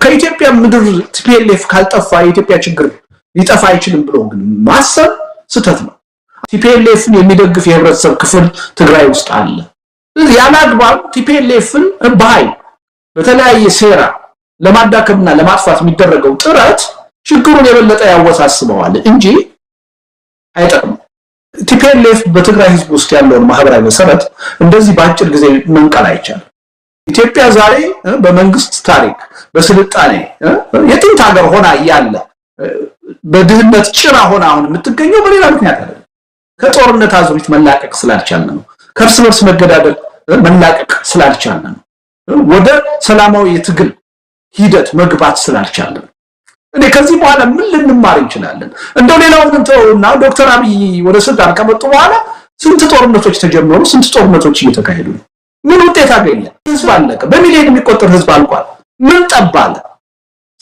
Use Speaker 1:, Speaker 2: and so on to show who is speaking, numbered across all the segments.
Speaker 1: ከኢትዮጵያ ምድር ቲፒኤልኤፍ ካልጠፋ የኢትዮጵያ ችግር ሊጠፋ አይችልም ብሎ ግን ማሰብ ስተት ነው። ቲፒኤልኤፍን የሚደግፍ የህብረተሰብ ክፍል ትግራይ ውስጥ አለ። ያላግባብ ቲፒኤልኤፍን በኃይል በተለያየ ሴራ ለማዳከምና ለማጥፋት የሚደረገው ጥረት ችግሩን የበለጠ ያወሳስበዋል እንጂ አይጠቅም። ቲፒኤልኤፍ በትግራይ ህዝብ ውስጥ ያለውን ማህበራዊ መሰረት እንደዚህ በአጭር ጊዜ መንቀል አይቻልም። ኢትዮጵያ ዛሬ በመንግስት ታሪክ በስልጣኔ የጥንት ሀገር ሆና ያለ በድህነት ጭራ ሆና አሁን የምትገኘው በሌላ ምክንያት አይደለም። ከጦርነት አዙሪት መላቀቅ ስላልቻልን ነው። ከእርስ በርስ መገዳደል መላቀቅ ስላልቻልን ነው። ወደ ሰላማዊ የትግል ሂደት መግባት ስላልቻልን እኔ ከዚህ በኋላ ምን ልንማር እንችላለን? እንደው ሌላውን እንተውና ዶክተር አብይ ወደ ስልጣን ከመጡ በኋላ ስንት ጦርነቶች ተጀመሩ? ስንት ጦርነቶች እየተካሄዱ ነው? ምን ውጤት አገኘ? ህዝብ አለቀ። በሚሊዮን የሚቆጠር ህዝብ አልቋል። ምን ጠባለ?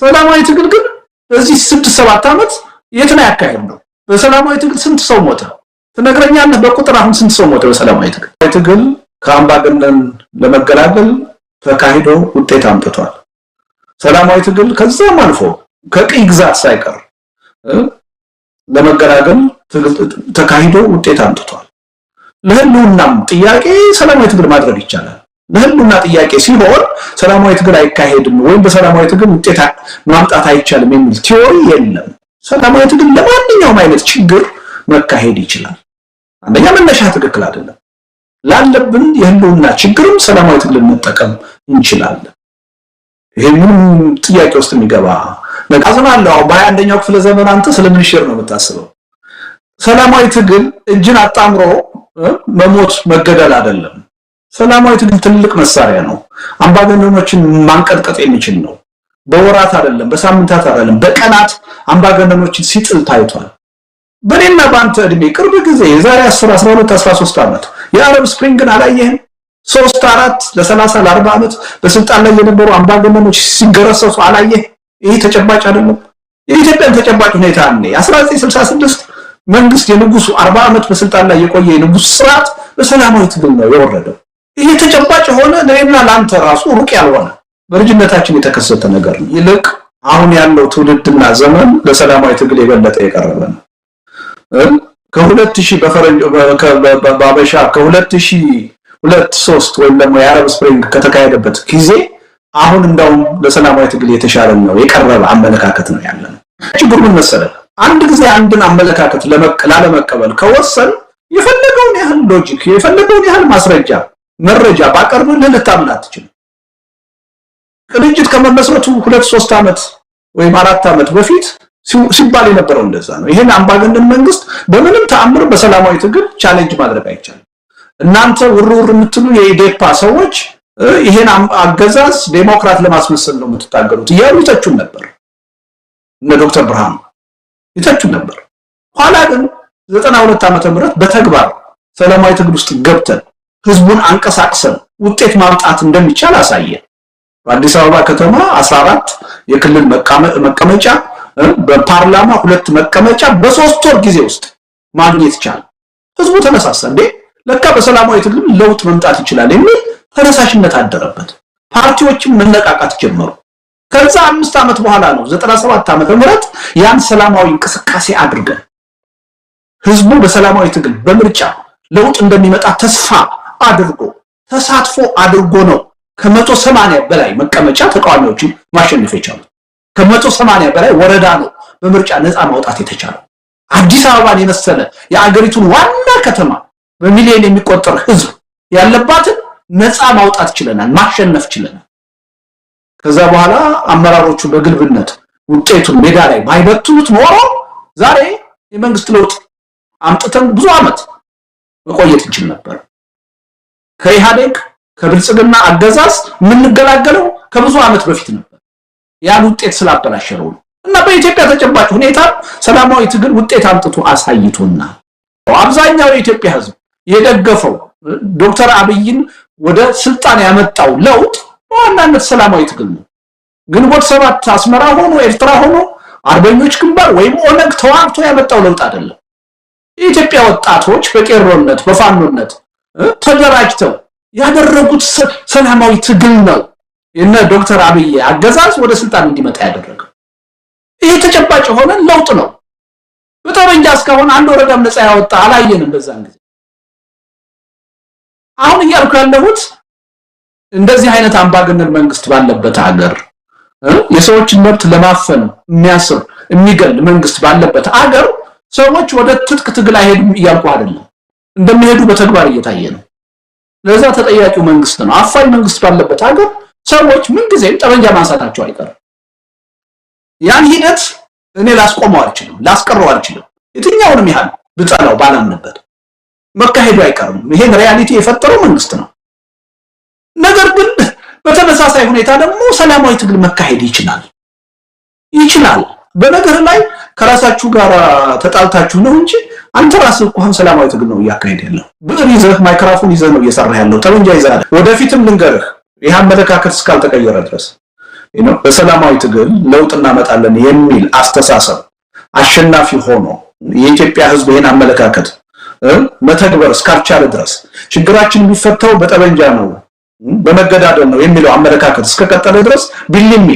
Speaker 1: ሰላማዊ ትግል ግን በዚህ 6-7 ዓመት የት ነው ያካሄድነው? በሰላማዊ ትግል ስንት ሰው ሞተ? ትነግረኛለህ? በቁጥር አሁን ስንት ሰው ሞተ በሰላማዊ ትግል? ትግል ከአምባገነን ለመገላገል ተካሂዶ ውጤት አምጥቷል። ሰላማዊ ትግል ከዛም አልፎ ከቅኝ ግዛት ሳይቀር ለመገላገል ተካሂዶ ውጤት አምጥቷል። ለህልውናም ጥያቄ ሰላማዊ ትግል ማድረግ ይቻላል። ለህልውና ጥያቄ ሲሆን ሰላማዊ ትግል አይካሄድም ወይም በሰላማዊ ትግል ውጤት ማምጣት አይቻልም የሚል ቲዮሪ የለም። ሰላማዊ ትግል ለማንኛውም አይነት ችግር መካሄድ ይችላል። አንደኛ መነሻ ትክክል አይደለም። ላለብን የህልውና ችግርም ሰላማዊ ትግልን መጠቀም እንችላለን። ይሄ ምንም ጥያቄ ውስጥ የሚገባ ነቃዝናለሁ። በ21ኛው ክፍለ ዘመን አንተ ስለምን ሽር ነው የምታስበው? ሰላማዊ ትግል እጅን አጣምሮ መሞት መገደል አይደለም። ሰላማዊ ትግል ትልቅ መሳሪያ ነው። አምባገነኖችን ማንቀጥቀጥ የሚችል ነው። በወራት አይደለም፣ በሳምንታት አይደለም፣ በቀናት አምባገነኖችን ሲጥል ታይቷል። በኔና በአንተ እድሜ ቅርብ ጊዜ የዛሬ 10 12 13 ዓመት የአረብ ስፕሪንግን አላየህም? 3-4 ለ30 ለ40 ዓመት በስልጣን ላይ የነበሩ አምባገነኖች ሲገረሰሱ አላየህ? ይሄ ተጨባጭ አይደለም። የኢትዮጵያን ተጨባጭ ሁኔታ ነው። 1966 መንግስት የንጉሱ 40 ዓመት በስልጣን ላይ የቆየ የንጉስ ስርዓት በሰላማዊ ትግል ነው የወረደው። ይሄ ተጨባጭ ሆነ ለኔና ላንተ ራሱ ሩቅ ያልሆነ በልጅነታችን የተከሰተ ነገር ነው። ይልቅ አሁን ያለው ትውልድና ዘመን ለሰላማዊ ትግል የበለጠ የቀረበ ነው። ከ2000 በፈረንጅ በአበሻ ከ2002-3 ወይም ደግሞ የአረብ ስፕሪንግ ከተካሄደበት ጊዜ አሁን እንደውም ለሰላማዊ ትግል የተሻለ ነው የቀረበ አመለካከት ነው ያለው። ችግሩ ምን መሰለህ? አንድ ጊዜ አንድን አመለካከት ላለመቀበል ከወሰን የፈለገውን ያህል ሎጂክ የፈለገውን ያህል ማስረጃ መረጃ ባቀርብልህ ልታምን አትችልም። ቅንጅት ከመመስረቱ 2-3 ዓመት ወይም 4 ዓመት በፊት ሲባል የነበረው እንደዛ ነው። ይሄን አምባገነን መንግስት በምንም ተአምር በሰላማዊ ትግል ቻሌንጅ ማድረግ አይቻልም። እናንተ ውርውር የምትሉ የኢዴፓ ሰዎች ይሄን አገዛዝ ዴሞክራት ለማስመሰል ነው የምትታገሉት እያሉ ይተቹን ነበር። እነ ዶክተር ብርሃኑ ይተቹን ነበር። ኋላ ግን 92 ዓመተ ምህረት በተግባር ሰላማዊ ትግል ውስጥ ገብተን ህዝቡን አንቀሳቅሰን ውጤት ማምጣት እንደሚቻል አሳየን። በአዲስ አበባ ከተማ 14 የክልል መቀመጫ በፓርላማ 2 መቀመጫ በ3 ወር ጊዜ ውስጥ ማግኘት ቻለ። ህዝቡ ተነሳሳ። እንዴ ለካ በሰላማዊ ትግል ለውጥ መምጣት ይችላል የሚል ተነሳሽነት አደረበት። ፓርቲዎችም መነቃቃት ጀመሩ። ከዛ 5 ዓመት በኋላ ነው 97 ዓመተ ምህረት ያን ሰላማዊ እንቅስቃሴ አድርገን ህዝቡ በሰላማዊ ትግል በምርጫ ለውጥ እንደሚመጣ ተስፋ አድርጎ ተሳትፎ አድርጎ ነው ከ180 በላይ መቀመጫ ተቃዋሚዎችን ማሸነፍ የቻለው። ከ180 በላይ ወረዳ ነው በምርጫ ነፃ ማውጣት የተቻለው። አዲስ አበባን የመሰለ የአገሪቱን ዋና ከተማ በሚሊዮን የሚቆጠር ህዝብ ያለባትን ነፃ ማውጣት ችለናል፣ ማሸነፍ ችለናል። ከዛ በኋላ አመራሮቹ በግልብነት ውጤቱን ሜዳ ላይ ባይበትኑት ኖሮ ዛሬ የመንግስት ለውጥ አምጥተን ብዙ ዓመት መቆየት እንችል ነበር። ከኢህአዴግ ከብልጽግና አገዛዝ የምንገላገለው ከብዙ ዓመት በፊት ነበር። ያን ውጤት ስላበላሸረው እና በኢትዮጵያ ተጨባጭ ሁኔታ ሰላማዊ ትግል ውጤት አምጥቶ አሳይቶና አብዛኛው የኢትዮጵያ ህዝብ የደገፈው ዶክተር አብይን ወደ ስልጣን ያመጣው ለውጥ በዋናነት ሰላማዊ ትግል ነው። ግንቦት 7 አስመራ ሆኖ ኤርትራ ሆኖ አርበኞች ግንባር ወይም ኦነግ ተዋግቶ ያመጣው ለውጥ አይደለም። የኢትዮጵያ ወጣቶች በቄሮነት በፋኖነት ተደራጅተው ያደረጉት ሰላማዊ ትግል ነው የነ ዶክተር አብይ አገዛዝ ወደ ስልጣን እንዲመጣ ያደረገው ይሄ ተጨባጭ ሆነ ለውጥ ነው። በጠመንጃ እስካሁን አንድ ወረዳም ነፃ ያወጣ አላየንም በዛን ጊዜ። አሁን እያልኩ ያለሁት እንደዚህ አይነት አምባገነን መንግስት ባለበት ሀገር የሰዎችን መብት ለማፈን የሚያስር የሚገል መንግስት ባለበት ሀገር ሰዎች ወደ ትጥቅ ትግል አይሄዱም እያልኩ አይደለም። እንደሚሄዱ በተግባር እየታየ ነው። ለዛ ተጠያቂው መንግስት ነው። አፋኝ መንግስት ባለበት ሀገር ሰዎች ምን ጊዜም ጠመንጃ ማንሳታቸው አይቀርም። ያን ሂደት እኔ ላስቆመው አልችልም፣ ላስቀረው አልችልም። የትኛውንም ያህል ብጠላው ባላምንበት መካሄዱ አይቀርም። ይሄን ሪያሊቲ የፈጠረው መንግስት ነው። ነገር ግን በተመሳሳይ ሁኔታ ደግሞ ሰላማዊ ትግል መካሄድ ይችላል። በነገር ላይ ከራሳችሁ ጋር ተጣልታችሁ ነው እንጂ አንተ ራስህ እንኳን ሰላማዊ ትግል ነው እያካሄድ ያለው። ብዕር ይዘህ ማይክሮፎን ይዘህ ነው እየሰራ ያለው። ጠመንጃ ይዘህ ወደፊትም ልንገርህ ይሄ አመለካከት እስካልተቀየረ ድረስ በሰላማዊ ትግል ለውጥ እናመጣለን የሚል አስተሳሰብ አሸናፊ ሆኖ የኢትዮጵያ ህዝብ ይሄን አመለካከት መተግበር እስካልቻለ ድረስ ችግራችን የሚፈታው በጠመንጃ ነው በመገዳደል ነው የሚለው አመለካከት እስከቀጠለ ድረስ ቢልሚ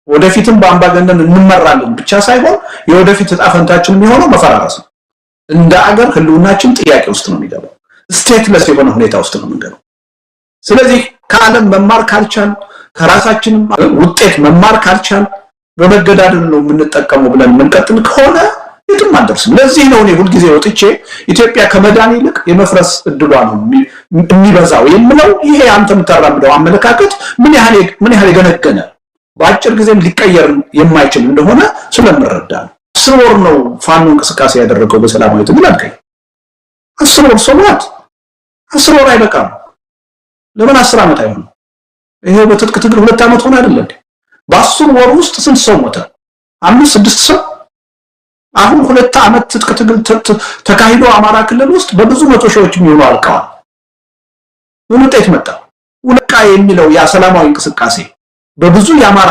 Speaker 1: ወደፊትም በአምባገነን እንመራለን ብቻ ሳይሆን የወደፊት ዕጣ ፈንታችን የሚሆነው መፈራረስ ነው። እንደ አገር ህልውናችን ጥያቄ ውስጥ ነው የሚገባው። ስቴትለስ የሆነ ሁኔታ ውስጥ ነው የምንገባው። ስለዚህ ከዓለም መማር ካልቻል ከራሳችን ውጤት መማር ካልቻል በመገዳደል ነው የምንጠቀመው ብለን የምንቀጥል ከሆነ የትም አንደርስም። ለዚህ ነው እኔ ሁልጊዜ ወጥቼ ኢትዮጵያ ከመዳን ይልቅ የመፍረስ እድሏ ነው የሚበዛው የምለው። ይሄ አንተ የምታራምደው አመለካከት ምን ያህል የገነገነ በአጭር ጊዜም ሊቀየር የማይችል እንደሆነ ስለምረዳ ነው። 10 ወር ነው ፋኖ እንቅስቃሴ ያደረገው በሰላማዊ ትግል አልከኝ። 10 ወር ሰማት 10 ወር አይበቃም። ለምን 10 ዓመት አይሆንም? ይሄ በትጥቅ ትግል 2 ዓመት ሆነ አይደል እንዴ? በ10 ወር ውስጥ ስንት ሰው ሞተ? 5-6 ሰው። አሁን 2 ዓመት ትጥቅ ትግል ተካሂዶ አማራ ክልል ውስጥ በብዙ መቶ ሺዎች የሚሆኑ አልቀዋል። ምን ውጤት መጣ? ውልቃ የሚለው ያ ሰላማዊ እንቅስቃሴ በብዙ የአማራ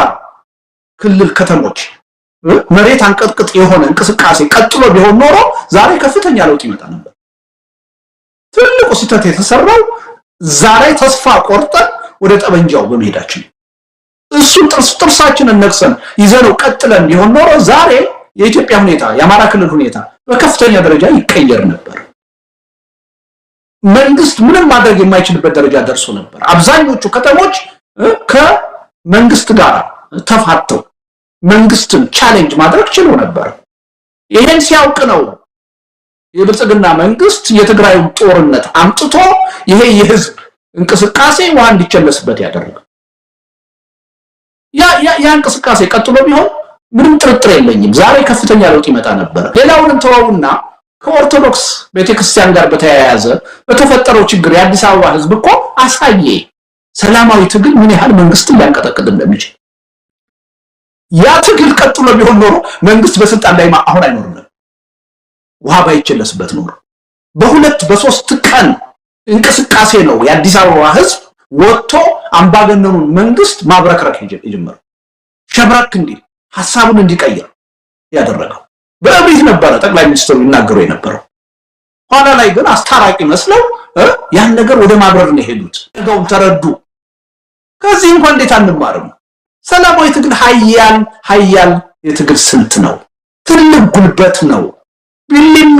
Speaker 1: ክልል ከተሞች መሬት አንቀጥቅጥ የሆነ እንቅስቃሴ ቀጥሎ ቢሆን ኖሮ ዛሬ ከፍተኛ ለውጥ ይመጣ ነበር። ትልቁ ስህተት የተሰራው ዛሬ ተስፋ ቆርጠን ወደ ጠመንጃው በመሄዳችን እሱን ጥርሳችንን ነክሰን ይዘነው ቀጥለን ቢሆን ኖሮ ዛሬ የኢትዮጵያ ሁኔታ የአማራ ክልል ሁኔታ በከፍተኛ ደረጃ ይቀየር ነበር። መንግስት ምንም ማድረግ የማይችልበት ደረጃ ደርሶ ነበር። አብዛኞቹ ከተሞች ከመንግስት ጋር ተፋተው መንግስትን ቻሌንጅ ማድረግ ችሎ ነበር። ይሄን ሲያውቅ ነው የብልጽግና መንግስት የትግራይን ጦርነት አምጥቶ ይሄ የህዝብ እንቅስቃሴ ውሃ እንዲቸለስበት ያደረገው። ያ እንቅስቃሴ ቀጥሎ ቢሆን ምንም ጥርጥር የለኝም ዛሬ ከፍተኛ ለውጥ ይመጣ ነበር። ሌላውን ተወውና ከኦርቶዶክስ ቤተክርስቲያን ጋር በተያያዘ በተፈጠረው ችግር የአዲስ አበባ ህዝብ እኮ አሳየ ሰላማዊ ትግል ምን ያህል መንግስትን ሊያንቀጠቅጥ እንደሚችል። ያ ትግል ቀጥሎ ቢሆን ኖሮ መንግስት በስልጣን ላይ አሁን አይኖርም ነበር። ውሃ ባይቸለስበት ኖሮ በ2-3 ቀን እንቅስቃሴ ነው የአዲስ አበባ ህዝብ ወጥቶ አምባገነኑን መንግስት ማብረክረክ የጀመረው። ሸብረክ እንዲል ሐሳቡን እንዲቀይር ያደረገው በእብሪት ነበረ ጠቅላይ ሚኒስትሩ ይናገሩ የነበረው። ኋላ ላይ ግን አስታራቂ መስለው ያን ነገር ወደ ማብረር ነው ሄዱት። ነገውን ተረዱ። ከዚህ እንኳን እንዴት አንማርም? ሰላማዊ ትግል ሀያል የትግል ስልት ነው። ትልቅ ጉልበት ነው። ቢልሚ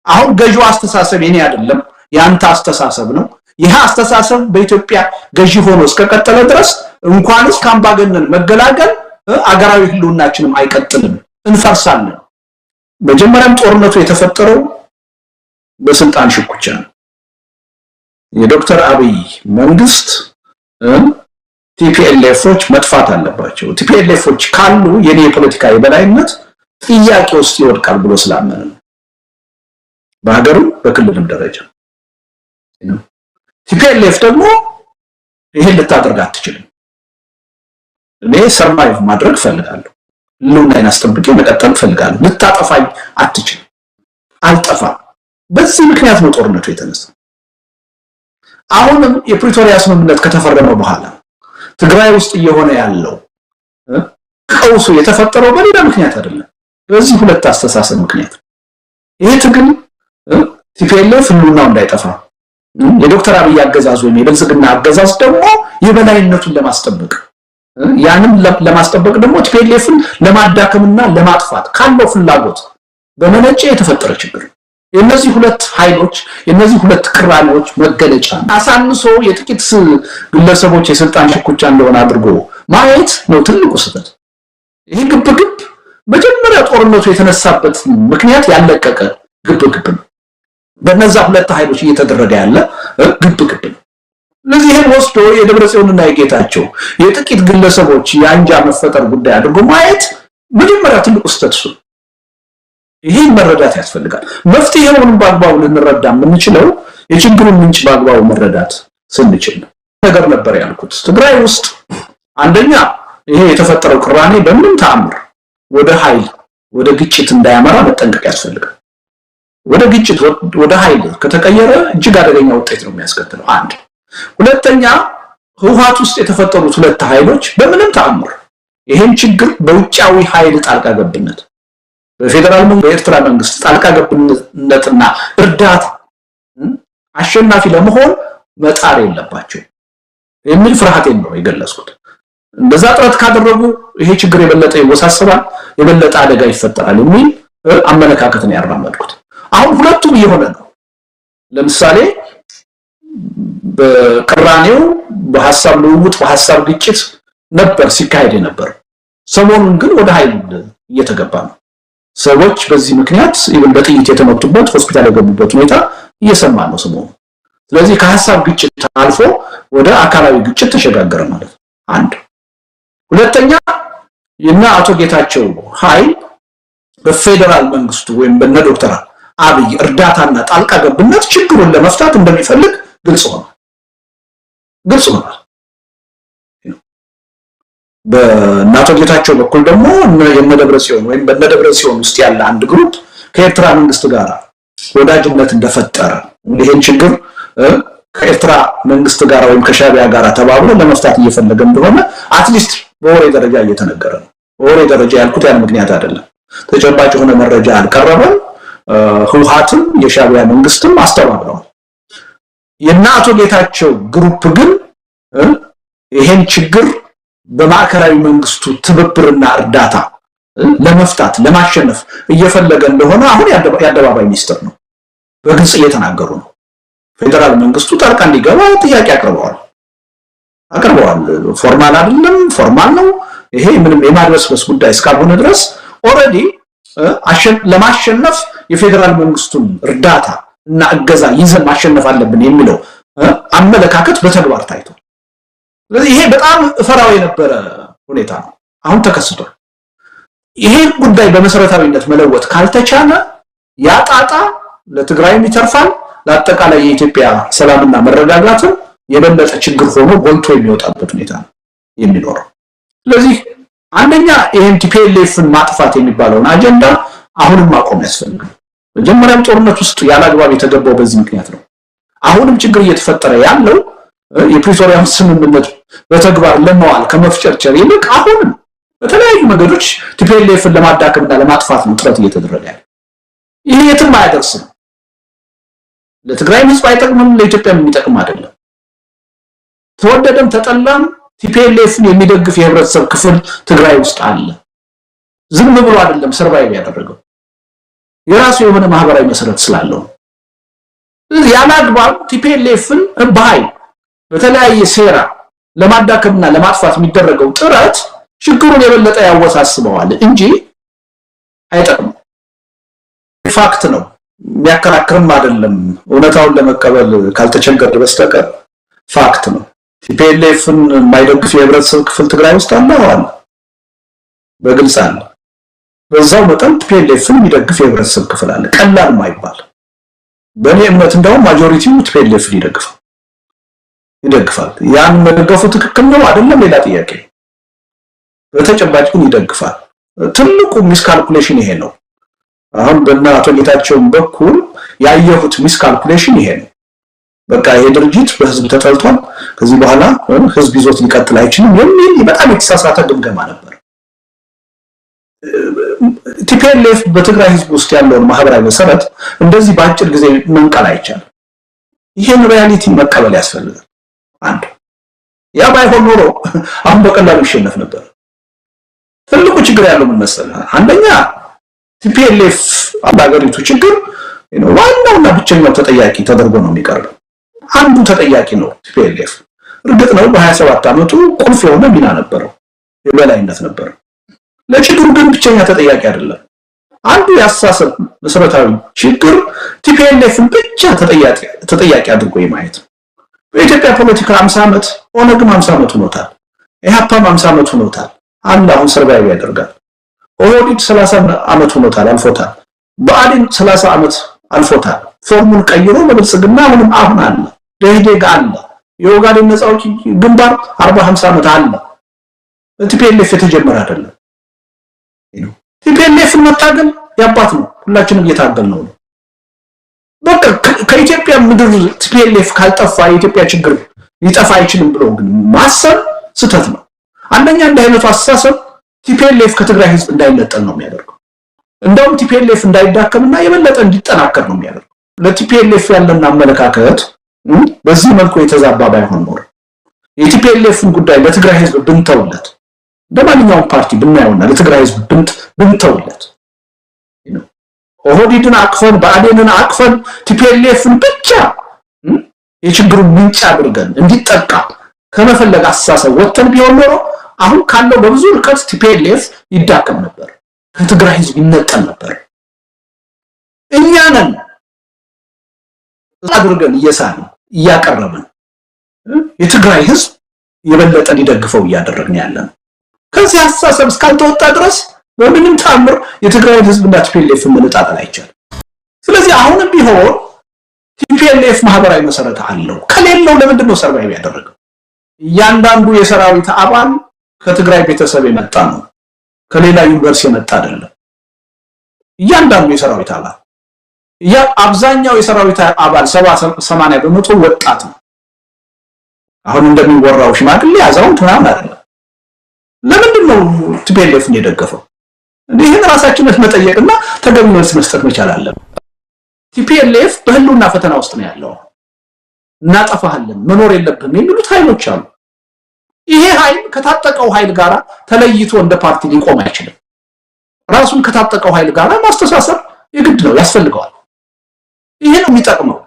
Speaker 1: አሁን ገዢው አስተሳሰብ የኔ አይደለም ያንተ አስተሳሰብ ነው። ይሄ አስተሳሰብ በኢትዮጵያ ገዢ ሆኖ እስከቀጠለ ድረስ እንኳንስ ከአምባገነን መገላገል አገራዊ ህልውናችንም አይቀጥልም፣ እንፈርሳለን። መጀመሪያም ጦርነቱ የተፈጠረው በስልጣን ሽኩቻ ነው። የዶክተር አብይ መንግስት ቲፒኤልኤፎች መጥፋት አለባቸው። ቲፒኤልኤፎች ካሉ የኔ የፖለቲካ የበላይነት ጥያቄ ውስጥ ይወድቃል ብሎ ስላመነ ነው። በሀገርም በክልልም ደረጃ ቲፒኤልኤፍ ደግሞ ይሄን ልታደርግ አትችልም። እኔ ሰርቫይቭ ማድረግ ፈልጋለሁ፣ ህልውናዬን አስጠብቄ መቀጠል ፈልጋለሁ። ልታጠፋኝ አትችልም። አልጠፋም። በዚህ ምክንያት ነው ጦርነቱ የተነሳው። አሁንም የፕሪቶሪያ ስምምነት ከተፈረመ በኋላ ትግራይ ውስጥ እየሆነ ያለው ቀውሱ የተፈጠረው በሌላ ምክንያት አይደለም፣ በዚህ 2 አስተሳሰብ ምክንያት። ይሄ ትግል ቲፒኤልኤፍ ህልውናው እንዳይጠፋ የዶክተር አብይ አገዛዝ ወይም የብልጽግና አገዛዝ ደግሞ የበላይነቱን ለማስጠበቅ ያንን ለማስጠበቅ ደግሞ ቲፒኤልኤፍን ለማዳከምና ለማጥፋት ካለው ፍላጎት በመነጨ የተፈጠረ ችግር የነዚህ ሁለት ኃይሎች የነዚህ ሁለት ቅራኔዎች መገለጫ አሳንሶ የጥቂት ግለሰቦች የስልጣን ሽኩቻ እንደሆነ አድርጎ ማየት ነው ትልቁ ስህተት። ይሄ ግብግብ መጀመሪያ ጦርነቱ የተነሳበት ምክንያት ያለቀቀ ግብግብ ነው። በእነዛ ሁለት ኃይሎች እየተደረገ ያለ ግብግብ ነው። ስለዚህ ይሄን ወስዶ የደብረጽዮንና የጌታቸው የጥቂት ግለሰቦች የአንጃ መፈጠር ጉዳይ አድርጎ ማየት መጀመሪያ ትልቁ ስህተት ነው። ይሄን መረዳት ያስፈልጋል። መፍትሄውን በአግባቡ ልንረዳ የምንችለው የችግሩን ምንጭ በአግባቡ መረዳት ስንችል ነው። ነገር ነበር ያልኩት ትግራይ ውስጥ አንደኛ ይሄ የተፈጠረው ቅራኔ በምንም ተአምር ወደ ኃይል ወደ ግጭት እንዳያመራ መጠንቀቅ ያስፈልጋል። ወደ ግጭት ወደ ኃይል ከተቀየረ እጅግ አደገኛ ውጤት ነው የሚያስከትለው። አንድ ሁለተኛ ህወሓት ውስጥ የተፈጠሩት ሁለት ኃይሎች በምንም ተአምር ይሄን ችግር በውጫዊ ኃይል ጣልቃ ገብነት በፌደራል መንግስት በኤርትራ መንግስት ጣልቃ ገብነትና እርዳታ አሸናፊ ለመሆን መጣር የለባቸው የሚል ፍርሃቴን ነው የገለጽኩት። እንደዛ ጥረት ካደረጉ ይሄ ችግር የበለጠ ይወሳሰባል፣ የበለጠ አደጋ ይፈጠራል የሚል አመለካከት ነው ያራመድኩት። አሁን ሁለቱም እየሆነ ነው። ለምሳሌ በቅራኔው በሐሳብ ልውውጥ በሐሳብ ግጭት ነበር ሲካሄድ የነበር። ሰሞኑን ግን ወደ ኃይል እየተገባ ነው። ሰዎች በዚህ ምክንያት ይብን በጥይት የተመቱበት ሆስፒታል የገቡበት ሁኔታ እየሰማን ነው ሰሞኑን። ስለዚህ ከሐሳብ ግጭት አልፎ ወደ አካላዊ ግጭት ተሸጋገረ ማለት ነው። አንድ ሁለተኛ የና አቶ ጌታቸው ኃይል በፌደራል መንግስቱ ወይም በነ ዶክተር አብይ እርዳታና ጣልቃ ገብነት ችግሩን ለመፍታት እንደሚፈልግ ግልጽ ሆኗል። በእናቶ ጌታቸው በኩል ደግሞ የነደብረጽዮን ወይም በነደብረጽዮን ውስጥ ያለ አንድ ግሩፕ ከኤርትራ መንግስት ጋር ወዳጅነት እንደፈጠረ ይሄን ችግር ከኤርትራ መንግስት ጋር ወይም ከሻቢያ ጋር ተባብሮ ለመፍታት እየፈለገ እንደሆነ አትሊስት በወሬ ደረጃ እየተነገረ ነው። በወሬ ደረጃ ያልኩት ያን ምክንያት አይደለም። ተጨባጭ የሆነ መረጃ አልቀረበም። ህወሓትም የሻቢያ መንግስትም አስተባብረዋል። የናቶ ጌታቸው ግሩፕ ግን ይሄን ችግር በማዕከላዊ መንግስቱ ትብብርና እርዳታ ለመፍታት ለማሸነፍ እየፈለገ እንደሆነ አሁን የአደባባይ ሚስጥር ነው። በግልጽ እየተናገሩ ነው። ፌደራል መንግስቱ ጣልቃ እንዲገባ ጥያቄ አቅርበዋል። ፎርማል አይደለም፣ ፎርማል ነው። ይሄ ምንም የማድበስበስ ጉዳይ እስካልሆነ ድረስ ኦሬዲ ለማሸነፍ የፌደራል መንግስቱን እርዳታ እና እገዛ ይዘን ማሸነፍ አለብን የሚለው አመለካከት በተግባር ታይቷል። ስለዚህ ይሄ በጣም ፈራው የነበረ ሁኔታ ነው አሁን ተከስቷል። ይሄ ጉዳይ በመሰረታዊነት መለወጥ ካልተቻለ ያጣጣ ለትግራይም ይተርፋል፣ ለአጠቃላይ የኢትዮጵያ ሰላምና መረጋጋትም የበለጠ ችግር ሆኖ ጎልቶ የሚወጣበት ሁኔታ ነው የሚኖረው። ስለዚህ አንደኛ ይሄን ቲፒኤልኤፍን ማጥፋት የሚባለውን አጀንዳ አሁንም ማቆም ያስፈልጋል። መጀመሪያም ጦርነት ውስጥ ያላግባብ የተገባው በዚህ ምክንያት ነው። አሁንም ችግር እየተፈጠረ ያለው የፕሪቶሪያውን ስምምነት በተግባር ለማዋል ከመፍጨርጨር ይልቅ አሁንም በተለያዩ መንገዶች ቲፒኤልኤፍን ለማዳከምና ለማጥፋት ነው ጥረት እየተደረገ ያለው። ይሄ የትም አያደርስም። ለትግራይ ህዝብ አይጠቅምም፣ ለኢትዮጵያ የሚጠቅም አይደለም። ተወደደም ተጠላም ቲፒኤልኤፍን የሚደግፍ የህብረተሰብ ክፍል ትግራይ ውስጥ አለ። ዝም ብሎ አይደለም ሰርቫይቭ ያደረገው፣ የራሱ የሆነ ማህበራዊ መሰረት ስላለው ያላግባብ ቲፒኤልኤፍን በኃይል በተለያየ ሴራ ለማዳከምና ለማጥፋት የሚደረገው ጥረት ችግሩን የበለጠ ያወሳስበዋል እንጂ አይጠቅምም። ፋክት ነው፣ የሚያከራክርም አይደለም። እውነታውን ለመቀበል ካልተቸገረ በስተቀር ፋክት ነው። ቲፒኤልኤፍን የማይደግፍ የህብረተሰብ ክፍል ትግራይ ውስጥ አለ፣ በግልጽ አለ። በዛው መጠን ቲፒኤልኤፍን የሚደግፍ የህብረተሰብ ክፍል አለ፣ ቀላል ማይባል። በእኔ እምነት እንደውም ማጆሪቲው ቲፒኤልኤፍን ይደግፋል። ያን መደገፉ ትክክል ነው አይደለም ሌላ ጥያቄ። በተጨባጭ ግን ይደግፋል። ትልቁ ሚስካልኩሌሽን ይሄ ነው። አሁን በእነ አቶ ጌታቸው በኩል ያየሁት ሚስካልኩሌሽን ይሄ ነው። በቃ ይሄ ድርጅት በህዝብ ተጠልቷል፣ ከዚህ በኋላ ህዝብ ይዞት ሊቀጥል አይችልም የሚል በጣም የተሳሳተ ግምገማ ነበር። ቲፒኤልኤፍ በትግራይ ህዝብ ውስጥ ያለውን ማህበራዊ መሰረት እንደዚህ በአጭር ጊዜ መንቀል አይቻልም። ይሄን ሪያሊቲ መቀበል ያስፈልጋል። አንድ ያ ባይሆን ኖሮ አሁን በቀላሉ ይሸነፍ ነበር። ትልቁ ችግር ያለው ምን መሰለህ? አንደኛ ቲፒኤልኤፍ አባገሪቱ ችግር ዋናውና ብቸኛው ተጠያቂ ተደርጎ ነው የሚቀርበው። አንዱ ተጠያቂ ነው ቲፒኤልኤፍ። እርግጥ ነው በ27 ዓመቱ ቁልፍ የሆነ ሚና ነበረው፣ የበላይነት ነበረው። ለችግሩ ግን ብቸኛ ተጠያቂ አይደለም። አንዱ ያሳሰብ መሰረታዊ ችግር ቲፒኤልኤፍን ብቻ ተጠያቂ አድርጎ የማየት ነው። በኢትዮጵያ ፖለቲካ 50 ዓመት ኦነግም 50 ዓመት ሆኖታል፣ ኢህአፓም 50 ዓመት ሆኖታል። አሁን ሰርቫይቭ ያደርጋል። ኦህዴድ 30 ዓመት ሆኖታል፣ አልፎታል። ብአዴን 30 ዓመት አልፎታል። ፎርሙን ቀይሮ በብልጽግና አሁን አለ። ደኢህዴግ አለ። የኦጋዴን ነፃ አውጪ ግንባር 40-50 ዓመት አለ። ቲፒኤልኤፍ የተጀመረ አይደለም። ቲፒኤልኤፍን መታገል ያባት ነው። ሁላችንም እየታገልነው ነው። በቃ ከኢትዮጵያ ምድር ቲፒኤልኤፍ ካልጠፋ የኢትዮጵያ ችግር ሊጠፋ አይችልም ብሎ ግን ማሰብ ስህተት ነው። አንደኛ እንደ አይነቱ አስተሳሰብ ቲፒኤልኤፍ ከትግራይ ህዝብ እንዳይነጠል ነው የሚያደርገው። እንደውም ቲፒኤልኤፍ እንዳይዳከምና የበለጠ እንዲጠናከር ነው የሚያደርገው። ለቲፒኤልኤፍ ያለን አመለካከት በዚህ መልኩ የተዛባ ባይሆን ኖሮ የቲፒኤልኤፍን ጉዳይ ለትግራይ ህዝብ ብንተውለት፣ እንደማንኛውም ፓርቲ ብናየውና ለትግራይ ህዝብ ብንተውለት፣ ኦህዴድን አቅፈን ብአዴንን አቅፈን ቲፒኤልኤፍን ብቻ የችግሩን ምንጭ አድርገን እንዲጠቃ ከመፈለግ አስተሳሰብ ወጥተን ቢሆን ኖሮ አሁን ካለው በብዙ ርቀት ቲፒኤልኤፍ ይዳከም ነበር፣ ከትግራይ ህዝብ ይነጠል ነበር። እኛ ነን አድርገን እየሳልን እያቀረብን የትግራይ ህዝብ የበለጠ ሊደግፈው እያደረግን ያለን። ከዚህ አስተሳሰብ እስካልተወጣ ድረስ በምንም ተአምር የትግራይ ህዝብ እና ቲፒኤልኤፍ መነጣጠል አይቻልም። ስለዚህ አሁንም ቢሆን ቲፒኤልኤፍ ማህበራዊ መሰረት አለው። ከሌለው ለምንድን ነው ሰርቫይቭ ያደረገው? እያንዳንዱ የሰራዊት አባል ከትግራይ ቤተሰብ የመጣ ነው፣ ከሌላ ዩኒቨርሲቲ የመጣ አይደለም። እያንዳንዱ የሰራዊት አባል አብዛኛው የሰራዊት አባል 70-80% ወጣት ነው። አሁን እንደሚወራው ሽማግሌ አዛውንት ምናምን አይደለም። ለምንድን ነው ቲፒኤልኤፍን የደገፈው? ይሄን ራሳችንን መጠየቅና ተገቢ መልስ መስጠት መቻል አለብን። ቲፒኤልኤፍ በህልውና ፈተና ውስጥ ነው ያለው። እናጠፋለን፣ መኖር የለብንም የሚሉት ኃይሎች አሉ። ይሄ ኃይል ከታጠቀው ኃይል ጋር ተለይቶ እንደ ፓርቲ ሊቆም አይችልም። ራሱን ከታጠቀው ኃይል ጋር ማስተሳሰብ የግድ ነው፣ ያስፈልገዋል። ይሄ ነው የሚጠቅመው።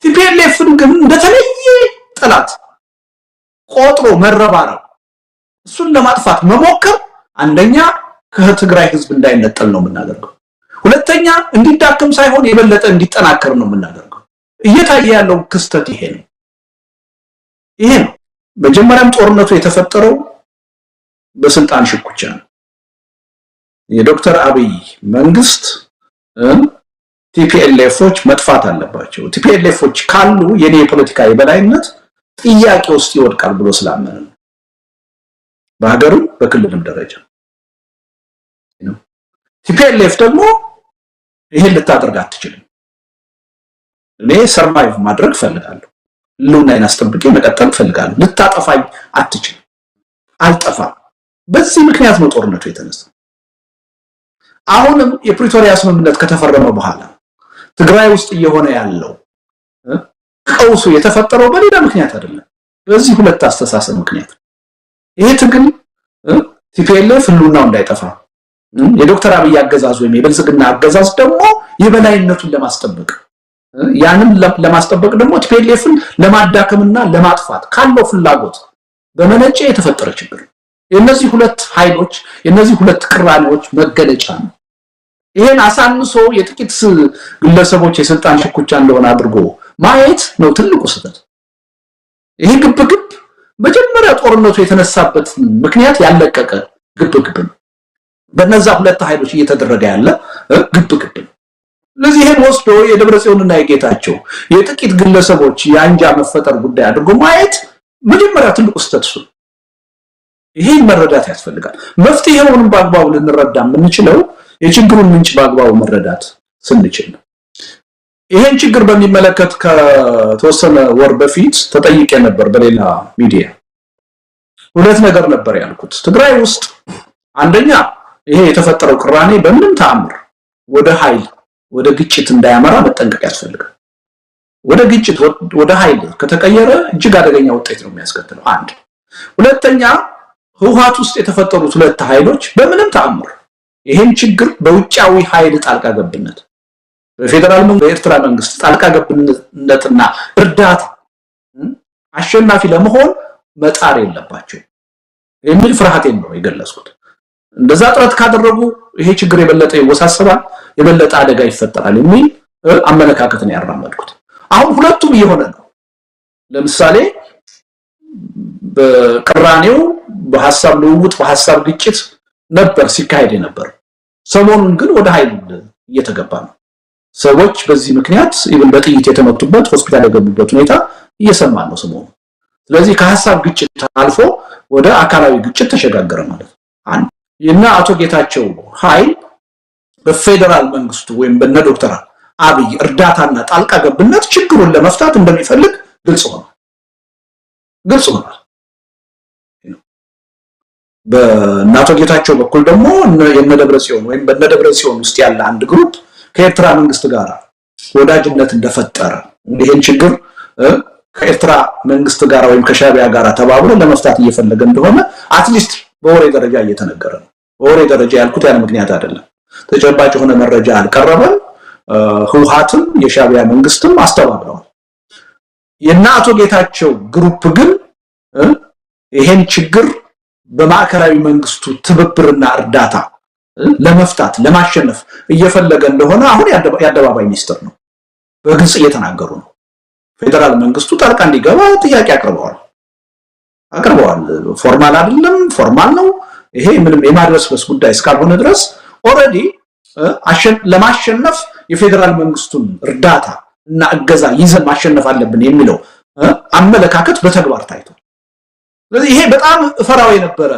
Speaker 1: ቲፒኤልኤፍን ግን እንደተለየ ጠላት ቆጥሮ መረባረብ፣ እሱን ለማጥፋት መሞከር አንደኛ ከትግራይ ህዝብ እንዳይነጠል ነው የምናደርገው። ሁለተኛ እንዲዳከም ሳይሆን የበለጠ እንዲጠናከር ነው የምናደርገው። እየታየ ያለው ክስተት ይሄ ነው። መጀመሪያም ጦርነቱ የተፈጠረው በስልጣን ሽኩቻ ነው። የዶክተር አብይ መንግስት ቲፒኤልኤፎች መጥፋት አለባቸው፣ ቲፒኤልኤፎች ካሉ የኔ የፖለቲካ የበላይነት ጥያቄ ውስጥ ይወድቃል ብሎ ስላመነ ነው። በሀገርም በክልልም ደረጃ ቲፒኤልኤፍ ደግሞ ይሄን ልታደርግ አትችልም። እኔ ሰርቫይቭ ማድረግ ፈልጋለሁ፣ ህልውናዬን አስጠብቄ መቀጠል ፈልጋለሁ። ልታጠፋኝ አትችልም፣ አልጠፋም። በዚህ ምክንያት ነው ጦርነቱ የተነሳው። አሁንም የፕሪቶሪያ ስምምነት ከተፈረመ በኋላ ትግራይ ውስጥ እየሆነ ያለው ቀውሱ የተፈጠረው በሌላ ምክንያት አይደለም፣ በዚህ ሁለት አስተሳሰብ ምክንያት። ይሄ ትግል ቲፒኤልኤፍ ህልውናው እንዳይጠፋ፣ የዶክተር አብይ አገዛዝ ወይም የብልጽግና አገዛዝ ደግሞ የበላይነቱን ለማስጠበቅ፣ ያንን ለማስጠበቅ ደግሞ ቲፒኤልኤፍን ለማዳከምና ለማጥፋት ካለው ፍላጎት በመነጨ የተፈጠረ ችግር። የነዚህ ሁለት ኃይሎች የነዚህ ሁለት ቅራኔዎች መገለጫ ነው። ይሄን አሳንሶ የጥቂት ግለሰቦች የስልጣን ሽኩቻ እንደሆነ አድርጎ ማየት ነው ትልቁ ስህተት። ይሄ ግብግብ መጀመሪያ ጦርነቱ የተነሳበት ምክንያት ያለቀቀ ግብግብ ነው። በእነዛ ሁለት ኃይሎች እየተደረገ ያለ ግብግብ ነው። ስለዚህ ይሄን ወስዶ የደብረጽዮንና የጌታቸው የጥቂት ግለሰቦች የአንጃ መፈጠር ጉዳይ አድርጎ ማየት መጀመሪያ ትልቁ ስህተት ነው። ይሄን መረዳት ያስፈልጋል። መፍትሄውን በአግባቡ ልንረዳ የምንችለው የችግሩን ምንጭ በአግባቡ መረዳት ስንችል ነው። ይሄን ችግር በሚመለከት ከተወሰነ ወር በፊት ተጠይቄ ነበር በሌላ ሚዲያ። ሁለት ነገር ነበር ያልኩት። ትግራይ ውስጥ አንደኛ ይሄ የተፈጠረው ቅራኔ በምንም ተአምር ወደ ኃይል ወደ ግጭት እንዳያመራ መጠንቀቅ ያስፈልጋል። ወደ ግጭት ወደ ኃይል ከተቀየረ እጅግ አደገኛ ውጤት ነው የሚያስከትለው። አንድ ሁለተኛ ህወሓት ውስጥ የተፈጠሩት ሁለት ኃይሎች በምንም ተአምር ይሄን ችግር በውጫዊ ኃይል ጣልቃ ገብነት በፌደራል መንግስት በኤርትራ መንግስት ጣልቃ ገብነትና እርዳታ አሸናፊ ለመሆን መጣር የለባቸው የሚል ፍርሃቴን ነው የገለጽኩት። እንደዛ ጥረት ካደረጉ ይሄ ችግር የበለጠ ይወሳሰባል፣ የበለጠ አደጋ ይፈጠራል የሚል አመለካከትን ያራመድኩት። አሁን ሁለቱም እየሆነ ነው። ለምሳሌ በቅራኔው በሐሳብ ልውውጥ በሐሳብ ግጭት ነበር ሲካሄድ ነበር። ሰሞኑን ግን ወደ ኃይል እየተገባ ነው። ሰዎች በዚህ ምክንያት ኢቭን በጥይት የተመቱበት ሆስፒታል የገቡበት ሁኔታ እየሰማን ነው ሰሞኑን። ስለዚህ ከሐሳብ ግጭት አልፎ ወደ አካላዊ ግጭት ተሸጋገረ ማለት ነው። አንድ እና አቶ ጌታቸው ኃይል በፌደራል መንግስቱ ወይም በነ ዶክተር አብይ እርዳታና ጣልቃ ገብነት ችግሩን ለመፍታት እንደሚፈልግ ግልጽ ሆኗል። በእናቶ ጌታቸው በኩል ደግሞ የነደብረ ጽዮን ወይም በነደብረ ጽዮን ውስጥ ያለ አንድ ግሩፕ ከኤርትራ መንግስት ጋር ወዳጅነት እንደፈጠረ ይሄን ችግር ከኤርትራ መንግስት ጋር ወይም ከሻቢያ ጋር ተባብሮ ለመፍታት እየፈለገ እንደሆነ አትሊስት በወሬ ደረጃ እየተነገረ ነው። በወሬ ደረጃ ያልኩት ያን ምክንያት አይደለም። ተጨባጭ የሆነ መረጃ አልቀረበም። ህወሓትም የሻቢያ መንግስትም አስተባብረዋል። የናቶ ጌታቸው ግሩፕ ግን ይሄን ችግር በማዕከላዊ መንግስቱ ትብብርና እርዳታ ለመፍታት ለማሸነፍ እየፈለገ እንደሆነ አሁን የአደባባይ ሚስጥር ነው። በግልጽ እየተናገሩ ነው። ፌደራል መንግስቱ ጣልቃ እንዲገባ ጥያቄ አቅርበዋል። ፎርማል አይደለም፣ ፎርማል ነው። ይሄ ምንም የማድረስበስ ጉዳይ እስካልሆነ ድረስ ኦሬዲ ለማሸነፍ የፌደራል መንግስቱን እርዳታ እና እገዛ ይዘን ማሸነፍ አለብን የሚለው አመለካከት በተግባር ታይቷል። ስለዚህ ይሄ በጣም ፈራው የነበረ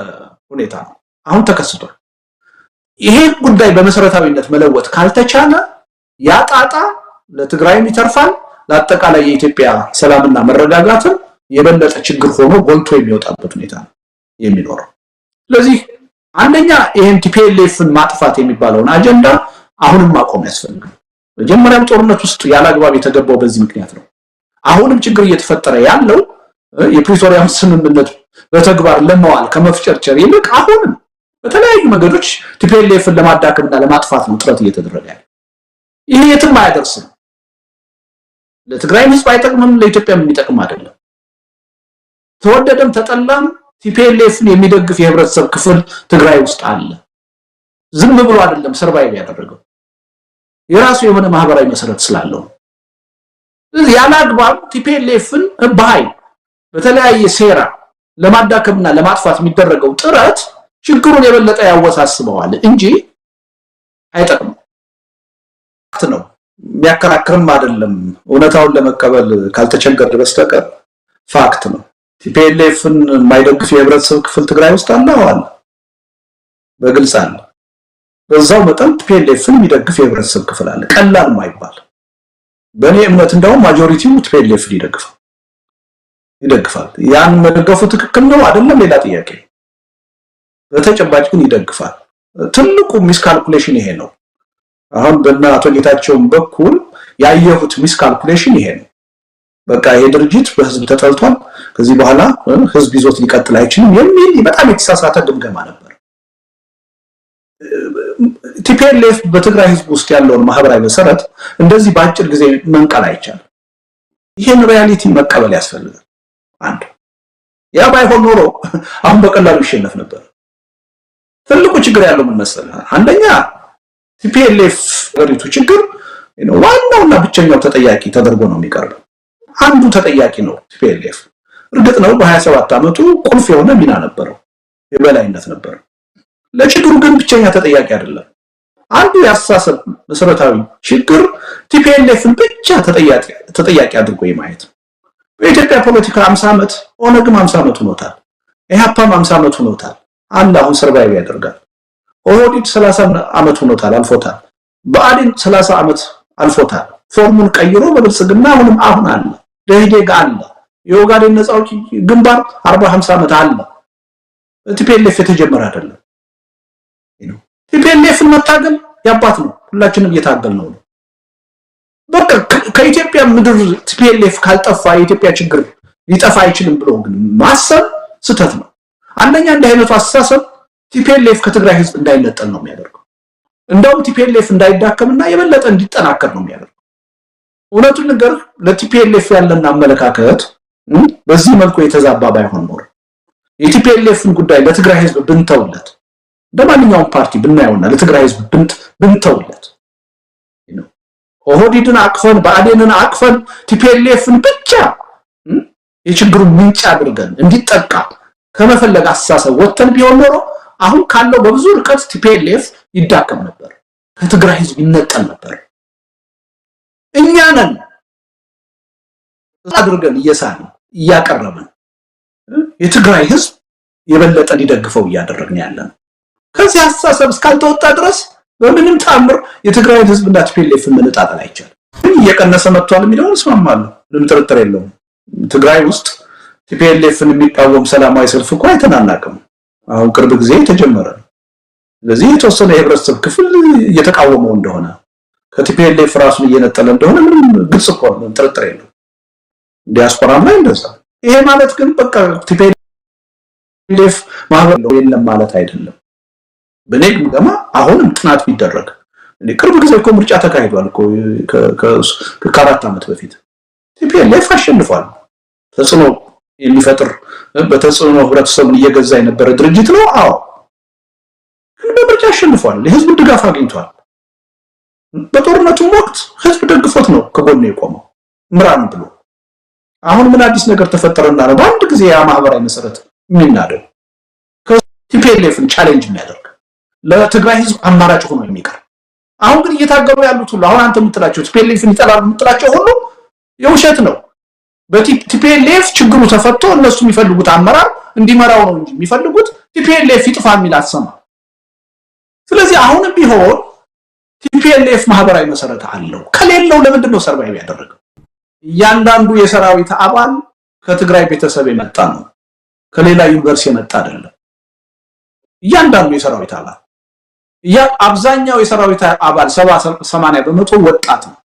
Speaker 1: ሁኔታ ነው አሁን ተከስቷል። ይሄ ጉዳይ በመሰረታዊነት መለወጥ ካልተቻለ ያጣጣ ለትግራይም ይተርፋል፣ ለአጠቃላይ የኢትዮጵያ ሰላምና መረጋጋትን የበለጠ ችግር ሆኖ ጎልቶ የሚወጣበት ሁኔታ ነው የሚኖረው። ስለዚህ አንደኛ ይሄን ቲፒኤልኤፍን ማጥፋት የሚባለውን አጀንዳ አሁንም ማቆም ያስፈልጋል። መጀመሪያም ጦርነት ውስጥ ያላግባብ የተገባው በዚህ ምክንያት ነው። አሁንም ችግር እየተፈጠረ ያለው የፕሪቶሪያውን ስምምነት በተግባር ለማዋል ከመፍጨርጨር ይልቅ አሁንም በተለያዩ መንገዶች ቲፒኤልኤፍን ለማዳከምና ለማጥፋት ነው ጥረት እየተደረገ ያለው። ይሄ የትም አያደርስም። ለትግራይ ህዝብ አይጠቅምም፣ ለኢትዮጵያም የሚጠቅም አይደለም። ተወደደም ተጠላም ቲፒኤልኤፍን የሚደግፍ የህብረተሰብ ክፍል ትግራይ ውስጥ አለ። ዝም ብሎ አይደለም ሰርቫይቭ ያደረገው፣ የራሱ የሆነ ማህበራዊ መሰረት ስላለው። ያላግባብ ቲፒኤልኤፍን በኃይል በተለያየ ሴራ ለማዳከምና ለማጥፋት የሚደረገው ጥረት ችግሩን የበለጠ ያወሳስበዋል እንጂ አይጠቅም ነው። የሚያከራክርም አይደለም። እውነታውን ለመቀበል ካልተቸገረ በስተቀር ፋክት ነው። ቲፒኤልኤፍን የማይደግፍ የህብረተሰብ ክፍል ትግራይ ውስጥ አለ፣ በግልጽ አለ። በዛው መጠን ቲፒኤልኤፍን የሚደግፍ የህብረተሰብ ክፍል አለ፣ ቀላል ማይባል። በእኔ እምነት እንደውም ማጆሪቲው ቲፒኤልኤፍን ይደግፋል። ያን መደገፉ ትክክል ነው አይደለም ሌላ ጥያቄ። በተጨባጭ ግን ይደግፋል። ትልቁ ሚስካልኩሌሽን ይሄ ነው። አሁን በእነ አቶ ጌታቸው በኩል ያየሁት ሚስካልኩሌሽን ይሄ ነው። በቃ ይሄ ድርጅት በህዝብ ተጠልቷል፣ ከዚህ በኋላ ህዝብ ይዞት ሊቀጥል አይችልም የሚል በጣም የተሳሳተ ግምገማ ነበር። ቲፒኤልኤፍ በትግራይ ህዝብ ውስጥ ያለውን ማህበራዊ መሰረት እንደዚህ በአጭር ጊዜ መንቀል አይቻልም። ይሄን ሪያሊቲ መቀበል ያስፈልጋል። አንድ ያ ባይሆን ኖሮ አሁን በቀላሉ ይሸነፍ ነበር። ትልቁ ችግር ያለው ምን መሰለህ? አንደኛ ቲፒኤልኤፍ ወሪቱ ችግር ዋናውና ብቸኛው ተጠያቂ ተደርጎ ነው የሚቀርበው። አንዱ ተጠያቂ ነው ቲፒኤልኤፍ። እርግጥ ነው በ27 ዓመቱ ቁልፍ የሆነ ሚና ነበረው፣ የበላይነት ነበረው። ለችግሩ ግን ብቸኛ ተጠያቂ አይደለም። አንዱ ያሳሰብ መሰረታዊ ችግር ቲፒኤልኤፍን ብቻ ተጠያቂ አድርጎ የማየት ነው። በኢትዮጵያ ፖለቲካ 50 ዓመት ኦነግም 50 ዓመት ሆኖታል፣ ኢህአፓም 50 ዓመት ሆኖታል። አለ አሁን ሰርቫይቭ ያደርጋል። ኦህዴድ 30 ዓመት ሆኖታል፣ አልፎታል። ብአዴን 30 ዓመት አልፎታል። ፎርሙን ቀይሮ በብልጽግና አሁን አለ። ደኢህዴግ አለ። የኦጋዴን ነፃ አውጪ ግንባር 40-50 ዓመት አለ። ቲፒኤልኤፍ የተጀመረ አይደለም። ቲፒኤልኤፍን መታገል ያባት ነው። ሁላችንም እየታገል ነው። በቃ ከኢትዮጵያ ምድር ቲፒኤልኤፍ ካልጠፋ የኢትዮጵያ ችግር ሊጠፋ አይችልም ብሎ ግን ማሰብ ስተት ነው። አንደኛ እንደ አይነቱ አስተሳሰብ ቲፒኤልኤፍ ከትግራይ ህዝብ እንዳይነጠል ነው የሚያደርገው። እንደውም ቲፒኤልኤፍ እንዳይዳከምና የበለጠ እንዲጠናከር ነው የሚያደርገው። እውነቱን ነገር ለቲፒኤልኤፍ ያለና አመለካከት በዚህ መልኩ የተዛባ ባይሆን ኖር የቲፒኤልኤፍን ጉዳይ ለትግራይ ህዝብ ብንተውለት እንደማንኛውም ፓርቲ ብናየውና ለትግራይ ህዝብ ብንተውለት ኦህዴድን አቅፈን ብአዴንን አቅፈን ቲፒኤልኤፍን ብቻ የችግሩ ምንጭ አድርገን እንዲጠቃ ከመፈለግ አስተሳሰብ ወጥተን ቢሆን ኖሮ አሁን ካለው በብዙ ርቀት ቲፒኤልኤፍ ይዳከም ነበር፣ ከትግራይ ህዝብ ይነጠል ነበር። እኛ ነን አድርገን እያቀረብን የትግራይ ህዝብ የበለጠ ሊደግፈው እያደረግን ያለን። ከዚህ አስተሳሰብ እስካልተወጣ ድረስ በምንም ተአምር የትግራይ ህዝብና ቲፒኤልኤፍን መነጣጠል አይቻልም። እየቀነሰ መጥቷል የሚለውን እስማማለሁ፣ ምንም ጥርጥር የለውም። ትግራይ ውስጥ ቲፒኤልኤፍን የሚቃወም ሰላማዊ ሰልፍ እኮ አይተናናቅም። አሁን ቅርብ ጊዜ ተጀመረ። ስለዚህ የተወሰነ የህብረተሰብ ክፍል እየተቃወመው እንደሆነ ከቲፒኤልኤፍ ራሱን እየነጠለ እንደሆነ ምንም ግልጽ እኮ ነው፣ ጥርጥር የለውም። ዲያስፖራም ላይ እንደዛ። ይሄ ማለት ግን በቃ ቲፒኤልኤፍ ማህበር ነው የለም ማለት አይደለም። በኔ ግምገማ አሁንም ጥናት ቢደረግ ቅርብ ጊዜ እኮ ምርጫ ተካሂዷል እኮ ከ4 ዓመት በፊት ቲፒኤልኤፍ አሸንፏል። ተጽዕኖ የሚፈጥር በተጽዕኖ ህብረተሰቡን እየገዛ የነበረ ድርጅት ነው። አዎ ግን በምርጫ አሸንፏል፣ የህዝብ ድጋፍ አግኝቷል። በጦርነቱም ወቅት ህዝብ ደግፎት ነው ከጎኑ የቆመው ምራን ብሎ። አሁን ምን አዲስ ነገር ተፈጠረና ነው በአንድ ጊዜ ያ ማህበራዊ መሰረት የሚናደው ቲፒኤልኤፍን ቻሌንጅ የሚያደርግ ለትግራይ ህዝብ አማራጭ ሆኖ የሚቀር? አሁን ግን እየታገሉ ያሉት ሁሉ አሁን አንተ የምትላቸው ቲፒኤልኤፍን ይጠላሉ የምትላቸው ሁሉ የውሸት ነው። በቲፒኤልኤፍ ችግሩ ተፈቶ እነሱ የሚፈልጉት አመራር እንዲመራው ነው እንጂ የሚፈልጉት ቲፒኤልኤፍ ይጥፋ የሚል አትሰማ። ስለዚህ አሁንም ቢሆን ቲፒኤልኤፍ ማህበራዊ መሰረት አለው። ከሌለው ለምንድን ነው ሰርቫይቭ ያደረገው? እያንዳንዱ የሰራዊት አባል ከትግራይ ቤተሰብ የመጣ ነው፣ ከሌላ ዩኒቨርሲቲ የመጣ አይደለም። እያንዳንዱ የሰራዊት አባል አብዛኛው የሰራዊት አባል 70-80% ወጣት ነው።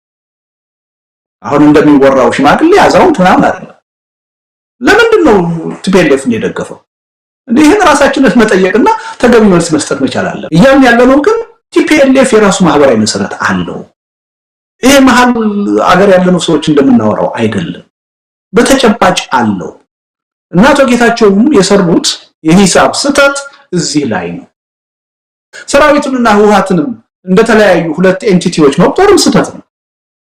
Speaker 1: አሁን እንደሚወራው ሽማግሌ አዛውንት ምናምን አይደለም። ለምንድን ነው ቲፒኤልኤፍን የደገፈው? ይሄን ራሳችንን መጠየቅና ተገቢ መልስ መስጠት መቻል አለ። እያልን ያለነው ግን ቲፒኤልኤፍ የራሱ ማህበራዊ መሰረት አለው። ይሄ መሀል አገር ያለነው ሰዎች እንደምናወራው አይደለም፣ በተጨባጭ አለው። እና አቶ ጌታቸውም የሰሩት የሂሳብ ስህተት እዚህ ላይ ነው። ሰራዊቱንና ህወሓትንም እንደተለያዩ ሁለት ኤንቲቲዎች መቁጠርም ስህተት ነው።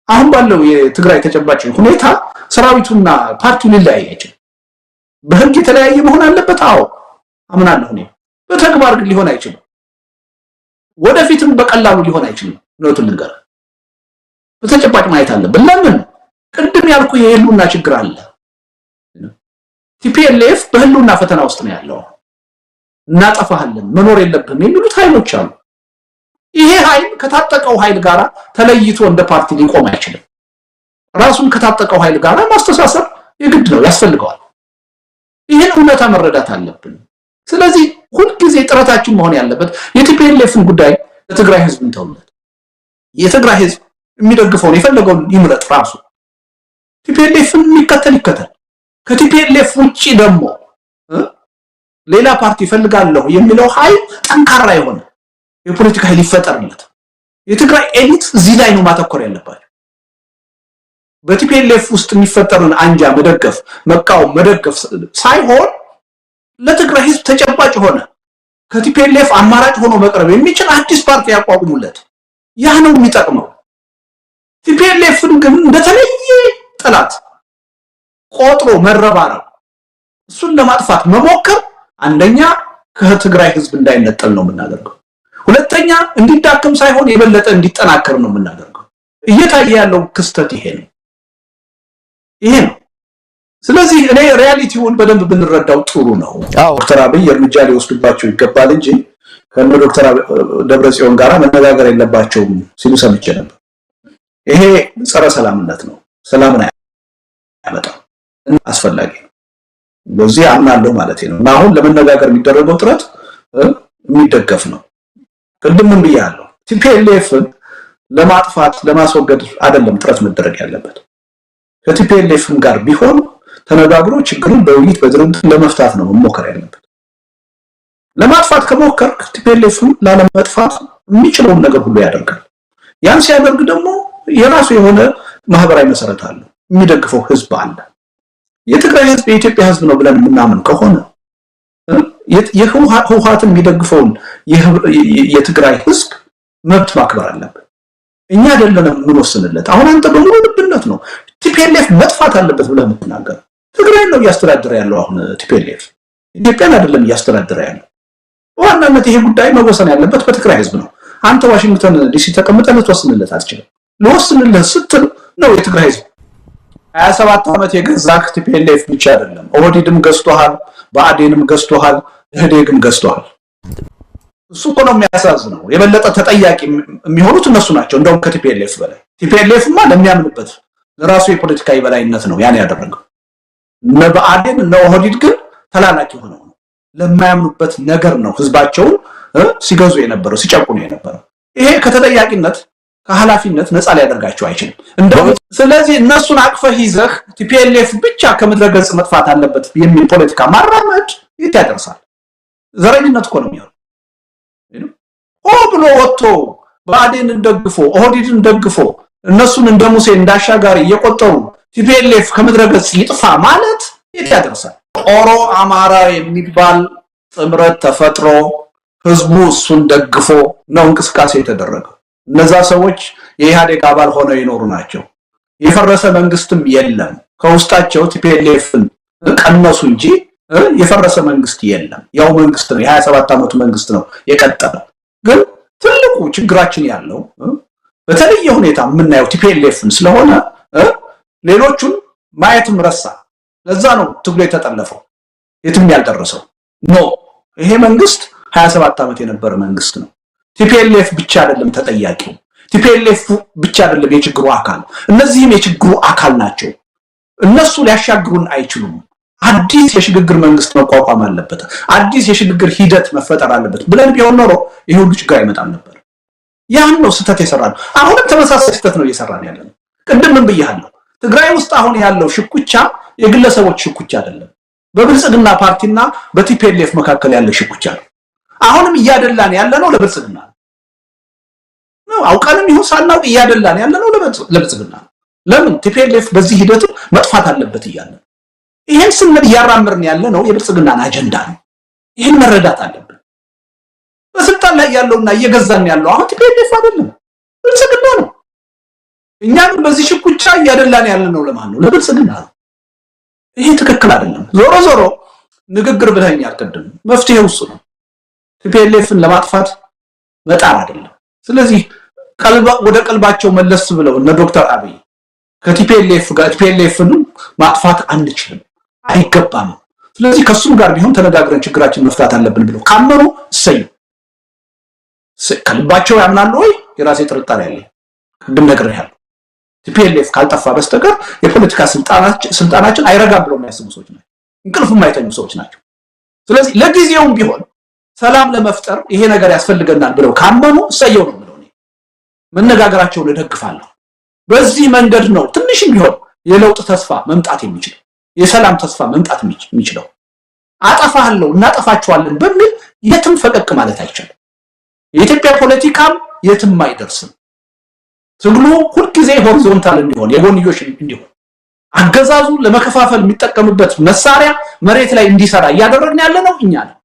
Speaker 1: አሁን ባለው የትግራይ ተጨባጭ ሁኔታ ሰራዊቱና ፓርቲው ሊለያይ አይችልም። በህግ የተለያየ መሆን አለበት። አዎ አምናለሁ እኔ። በተግባር ግን ሊሆን አይችልም። ወደፊትም በቀላሉ ሊሆን አይችልም። ነው ልንገር፣ በተጨባጭ ማየት አለብን። ለምን ቅድም ያልኩ የህልውና ችግር አለ። ቲፒኤልኤፍ በህልውና ፈተና ውስጥ ነው ያለው። እናጠፋለን መኖር የለብንም የሚሉት ኃይሎች አሉ። ይሄ ኃይል ከታጠቀው ኃይል ጋር ተለይቶ እንደ ፓርቲ ሊቆም አይችልም። ራሱን ከታጠቀው ኃይል ጋር ማስተሳሰር የግድ ነው፣ ያስፈልገዋል። ይሄን እውነታ መረዳት አለብን። ስለዚህ ሁልጊዜ ጥረታችን መሆን ያለበት የቲፒኤልኤፍን ጉዳይ ለትግራይ ህዝብ እንተውለት። የትግራይ ህዝብ የሚደግፈውን የፈለገውን ይምረጥ ራሱ። ቲፒኤልኤፍን የሚከተል ይከተል። ከቲፒኤልኤፍ ውጪ ደግሞ ሌላ ፓርቲ ፈልጋለሁ የሚለው ኃይል ጠንካራ የሆነ የፖለቲካ ኃይል ይፈጠርለት። የትግራይ ኤሊት እዚህ ላይ ነው ማተኮር ያለባቸው። በቲፒኤልኤፍ ውስጥ የሚፈጠርን አንጃ መደገፍ፣ መቃወም፣ መደገፍ ሳይሆን ለትግራይ ህዝብ ተጨባጭ ሆነ ከቲፒኤልኤፍ አማራጭ ሆኖ መቅረብ የሚችል አዲስ ፓርቲ ያቋቁሙለት። ያ ነው የሚጠቅመው። ቲፒኤልኤፍን ግን እንደተለየ ጠላት ቆጥሮ መረባረብ፣ እሱን ለማጥፋት መሞከር አንደኛ ከትግራይ ህዝብ እንዳይነጠል ነው የምናደርገው። ሁለተኛ እንዲዳከም ሳይሆን የበለጠ እንዲጠናከር ነው የምናደርገው። እየታየ ያለው ክስተት ይሄ ነው። ስለዚህ እኔ ሪያሊቲውን በደንብ ብንረዳው ጥሩ ነው። ዶክተር አብይ እርምጃ ሊወስዱባቸው ይገባል እንጂ ከነ ዶክተር ደብረጽዮን ጋር መነጋገር የለባቸውም ሲሉ ሰምቼ ነበር። ይሄ ጸረ ሰላምነት ነው፣ ሰላምን አያመጣም፣ አስፈላጊ ነው። በዚህ አምናለሁ ማለት ነው። እና አሁን ለመነጋገር የሚደረገው ጥረት የሚደገፍ ነው። ቅድም ምን ብያለሁ? ቲፒኤልኤፍን ለማጥፋት ለማስወገድ አይደለም ጥረት መደረግ ያለበት። ከቲፒኤልኤፍም ጋር ቢሆን ተነጋግሮ ችግሩን በውይይት በድርድር ለመፍታት ነው መሞከር ያለበት። ለማጥፋት ከሞከርክ ቲፒኤልኤፍም ላለመጥፋት የሚችለውን ነገር ሁሉ ያደርጋል። ያን ሲያደርግ ደግሞ የራሱ የሆነ ማህበራዊ መሰረት አለው፣ የሚደግፈው ህዝብ አለ። የትግራይ ህዝብ የኢትዮጵያ ህዝብ ነው ብለን የምናምን ከሆነ የህወሓትን የሚደግፈውን የትግራይ ህዝብ መብት ማክበር አለበት። እኛ አይደለንም የምንወስንለት። አሁን አንተ በሙሉ ልብነት ነው ቲፒኤልኤፍ መጥፋት አለበት ብለህ የምትናገር። ትግራይ ነው እያስተዳደረ ያለው አሁን ቲፒኤልኤፍ፣ ኢትዮጵያን አይደለም እያስተዳደረ ያለው። በዋናነት ይሄ ጉዳይ መወሰን ያለበት በትግራይ ህዝብ ነው። አንተ ዋሽንግተን ዲሲ ተቀምጠህ ልትወስንለት አትችልም። ልወስንልህ ስትል ነው የትግራይ ህዝብ 27 ዓመት የገዛህ ቲፒኤልኤፍ ብቻ አይደለም። ኦህዴድም ገዝቶሃል፣ ብአዴንም ገዝቶሃል፣ ኢህዴግም ገዝቶሃል። እሱ እኮ ነው የሚያሳዝነው። የበለጠ ተጠያቂ የሚሆኑት እነሱ ናቸው እንደውም ከቲፒኤልኤፍ በላይ። ቲፒኤልኤፍማ ለሚያምንበት ለራሱ የፖለቲካ የበላይነት ነው ያን ያደረገው። እነ ብአዴን እነ ኦህዴድ ግን ተላላኪ ሆነው ነው ለማያምኑበት ነገር ነው ህዝባቸውን ሲገዙ የነበረው ሲጨቁኑ የነበረው። ይሄ ከተጠያቂነት ከኃላፊነት ነፃ ሊያደርጋቸው አይችልም እንደውም። ስለዚህ እነሱን አቅፈህ ይዘህ ቲፒኤልኤፍ ብቻ ከምድረገጽ መጥፋት አለበት የሚል ፖለቲካ ማራመድ የት ያደርሳል? ዘረኝነት እኮ ነው የሚሆነው። ሆ ብሎ ወጥቶ ብአዴንን ደግፎ ኦህዴድን ደግፎ እነሱን እንደ ሙሴ እንዳሻጋሪ እየቆጠሩ ቲፒኤልኤፍ ከምድረገጽ ይጥፋ ማለት የት ያደርሳል? ኦሮ አማራ የሚባል ጥምረት ተፈጥሮ ህዝቡ እሱን ደግፎ ነው እንቅስቃሴ የተደረገው። እነዛ ሰዎች የኢህአዴግ አባል ሆነው ይኖሩ ናቸው። የፈረሰ መንግስትም የለም። ከውስጣቸው ቲፒኤልኤፍን ቀነሱ እንጂ የፈረሰ መንግስት የለም። ያው መንግስት ነው፣ የ27 ዓመቱ መንግስት ነው የቀጠለው። ግን ትልቁ ችግራችን ያለው በተለየ ሁኔታ የምናየው ቲፒኤልኤፍን ስለሆነ ሌሎቹን ማየትም ረሳ። ለዛ ነው ትግሉ የተጠለፈው የትም ያልደረሰው። ኖ ይሄ መንግስት 27 ዓመት የነበረ መንግስት ነው። ቲፒኤልኤፍ ብቻ አይደለም ተጠያቂው፣ ቲፒኤልኤፍ ብቻ አይደለም የችግሩ አካል፣ እነዚህም የችግሩ አካል ናቸው። እነሱ ሊያሻግሩን አይችሉም። አዲስ የሽግግር መንግስት መቋቋም አለበት፣ አዲስ የሽግግር ሂደት መፈጠር አለበት ብለን ቢሆን ኖሮ ይሄ ሁሉ ችግር አይመጣም ነበር። ያን ነው ስህተት የሰራነው። አሁንም ተመሳሳይ ስህተት ነው እየሰራን ያለነው። ቅድም ምን ብያለሁ? ትግራይ ውስጥ አሁን ያለው ሽኩቻ የግለሰቦች ሽኩቻ አይደለም፣ በብልጽግና ፓርቲና በቲፒኤልኤፍ መካከል ያለ ሽኩቻ ነው። አሁንም እያደላን ያለነው ለብልጽግና ነው። አውቀንም ይሁን ሳናውቅ እያደላን ያለነው ለብልጽግና ነው። ለምን? ቲፒኤልኤፍ በዚህ ሂደት መጥፋት አለበት እያለ ይሄን ስንል እያራመርን ያለነው የብልጽግናን አጀንዳ ነው። ይሄን መረዳት አለብን። በስልጣን ላይ ያለውና እየገዛን ያለው አሁን ቲፒኤልኤፍ አይደለም ብልጽግና ነው። እኛም በዚህ ሽኩቻ እያደላን ያለነው ለማን ነው? ለብልጽግና ነው። ይሄ ትክክል አይደለም። ዞሮ ዞሮ ንግግር ብለኛል ቅድም፣ መፍትሄው እሱ ነው። ቲፒኤልኤፍን ለማጥፋት መጣር አይደለም። ስለዚህ ወደ ቀልባቸው መለስ ብለው እነ ዶክተር አብይ ከቲፒኤልኤፍ ጋር ቲፒኤልኤፍን ማጥፋት አንችልም፣ አይገባም። ስለዚህ ከሱም ጋር ቢሆን ተነጋግረን ችግራችን መፍታት አለብን ብለው ካመኑ እሰይ። ከልባቸው ያምናሉ ወይ? የራሴ ጥርጣሬ አለ። ቅድም ነግሬሃለሁ። ቲፒኤልኤፍ ካልጠፋ በስተቀር የፖለቲካ ስልጣናችን አይረጋም ብለው የሚያስቡ ሰዎች ናቸው። እንቅልፍ የማይተኙ ሰዎች ናቸው። ስለዚህ ለጊዜውም ቢሆን ሰላም ለመፍጠር ይሄ ነገር ያስፈልገናል ብለው ካመኑ እሰየው ነው ብለው መነጋገራቸውን እደግፋለሁ። በዚህ መንገድ ነው ትንሽም ቢሆን የለውጥ ተስፋ መምጣት የሚችለው፣ የሰላም ተስፋ መምጣት የሚችለው። አጠፋለሁ እናጠፋቸዋለን በሚል የትም ፈቀቅ ማለት አይቻልም። የኢትዮጵያ ፖለቲካም የትም አይደርስም። ትግሉ ሁልጊዜ ሆሪዞንታል እንዲሆን የጎንዮሽ እንዲሆን አገዛዙ ለመከፋፈል የሚጠቀምበት መሳሪያ መሬት ላይ እንዲሰራ እያደረግን ያለ ነው እኛ ነን።